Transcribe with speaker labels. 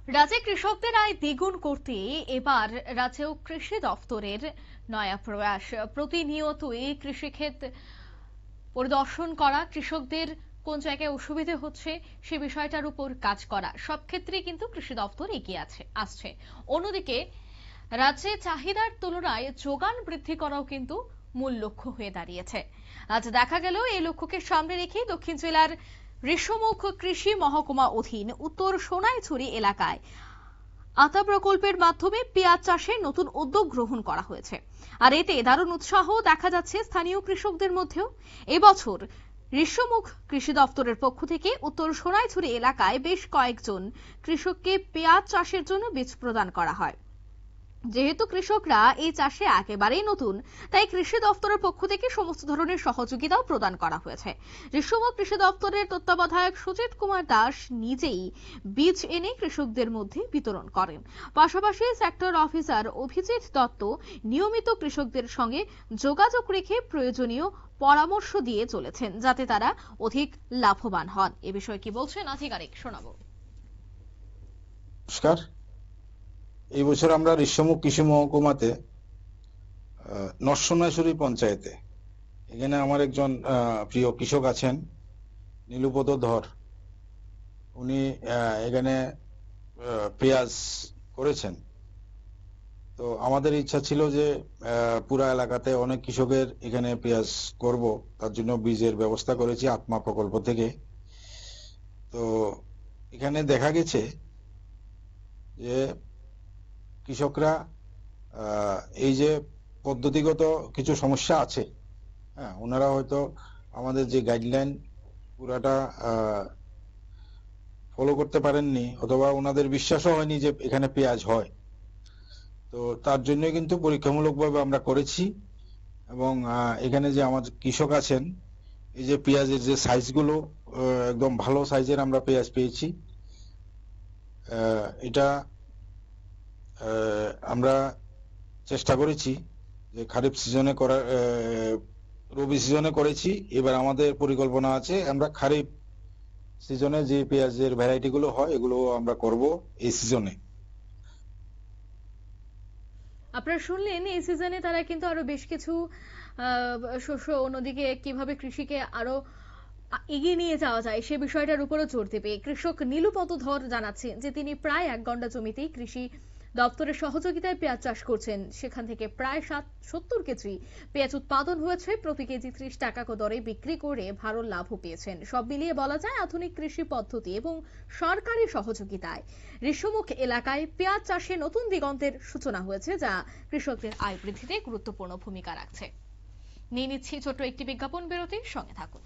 Speaker 1: রাজ্যে কৃষকদের আয় দ্বিগুণ করতে এবার রাজ্যেও কৃষি দফতরের নয়া প্রয়াস। প্রতিনিয়তই কৃষিক্ষেত পরিদর্শন করা, কৃষকদের কোন জায়গায় অসুবিধে হচ্ছে সে বিষয়টার উপর কাজ করা, সব ক্ষেত্রেই কিন্তু কৃষি দফতর এগিয়ে আসছে। অন্যদিকে রাজ্যে চাহিদার তুলনায় যোগান বৃদ্ধি করাও কিন্তু মূল লক্ষ্য হয়ে দাঁড়িয়েছে। আজ দেখা গেল এই লক্ষ্যকে সামনে রেখে দক্ষিণ জেলার ঋষ্যমুখ কৃষি মহকুমা অধীন উত্তর সোনাইছড়ি এলাকায় আতা প্রকল্পের মাধ্যমে পেঁয়াজ চাষে নতুন উদ্যোগ গ্রহণ করা হয়েছে। আর এতে দারুণ উৎসাহ দেখা যাচ্ছে স্থানীয় কৃষকদের মধ্যেও। এবছর ঋষ্যমুখ কৃষি দপ্তরের পক্ষ থেকে উত্তর সোনাইছড়ি এলাকায় বেশ কয়েকজন কৃষককে পেঁয়াজ চাষের জন্য বীজ প্রদান করা হয়। যেহেতু কৃষকরা এই চাষে একেবারেই নতুন, তাই কৃষি দপ্তরের পক্ষ থেকে সমস্ত ধরনের সহযোগিতাও প্রদান করা হয়েছে। ঋষ্যমুখ কৃষি দপ্তরের তত্ত্বাবধায়ক সুজিত কুমার দাস নিজেই বীজ এনে কৃষকদের মধ্যে বিতরণ করেন। পাশাপাশি সেক্টর অফিসার অভিজিৎ দত্ত নিয়মিত কৃষকদের সঙ্গে যোগাযোগ রেখে প্রয়োজনীয় পরামর্শ দিয়ে চলেছেন, যাতে তারা অধিক লাভবান হন। এ বিষয়ে কি বলছেন আধিকারিক, শোনাবো।
Speaker 2: নমস্কার। এই বছর আমরা ঋষ্যমুখ কৃষি মহকুমাতে নরসোনাইছড়ি পঞ্চায়েতে এখানে আমার একজন প্রিয় কৃষক আছেন, নীলুপদ ধর। উনি এখানে পেঁয়াজ করেছেন। তো আমাদের ইচ্ছা ছিল যে পুরা এলাকাতে অনেক কৃষকের এখানে পেঁয়াজ করব, তার জন্য বীজের ব্যবস্থা করেছি আত্মা প্রকল্প থেকে। তো এখানে দেখা গেছে যে কৃষকরা এই যে পদ্ধতিগত কিছু সমস্যা আছে, হ্যাঁ, ওনারা হয়তো আমাদের যে গাইডলাইন পুরাটা ফলো করতে পারেননি, অথবা ওনাদের বিশ্বাসও হয়নি যে এখানে পেঁয়াজ হয়। তো তার জন্য কিন্তু পরীক্ষামূলকভাবে আমরা করেছি। এবং এখানে যে আমাদের কৃষক আছেন, এই যে পেঁয়াজের যে সাইজগুলো একদম ভালো সাইজের আমরা পেঁয়াজ পেয়েছি। এটা আমরা চেষ্টা করেছি যে খারিফ সিজনে করার, রবি সিজনে করেছি। এবার আমাদের পরিকল্পনা আছে আমরা খারিফ সিজনে যে পেঁয়াজের ভ্যারাইটি গুলো হয় এগুলো আমরা করব এই সিজনে।
Speaker 1: আপনারা শুনলেন এই সিজনে তারা কিন্তু আরো বেশ কিছু শস্য, অন্যদিকে কিভাবে কৃষিকে আরো এগিয়ে নিয়ে যাওয়া যায় সে বিষয়টার উপরও জোর দেবে। কৃষক নীলুপদ ধর জানাচ্ছেন যে তিনি প্রায় 1 গন্ডা জমিতেই কৃষি দপ্তরের সহযোগিতায় পেঁয়াজ চাষ করছেন। সেখান থেকে প্রায় 70 কেজি পেঁয়াজ উৎপাদন হয়েছে। প্রতি কেজি 30 টাকা দরে বিক্রি করে ভালো লাভও পেয়েছেন। সব মিলিয়ে বলা যায় আধুনিক কৃষি পদ্ধতি এবং সরকারি সহযোগিতায় ঋষ্যমুখ এলাকায় পেঁয়াজ চাষে নতুন দিগন্তের সূচনা হয়েছে, যা কৃষকদের আয় বৃদ্ধিতে গুরুত্বপূর্ণ ভূমিকা রাখছে। নিয়ে নিচ্ছি ছোট্ট একটি বিজ্ঞাপন বিরতি, সঙ্গে থাকুন।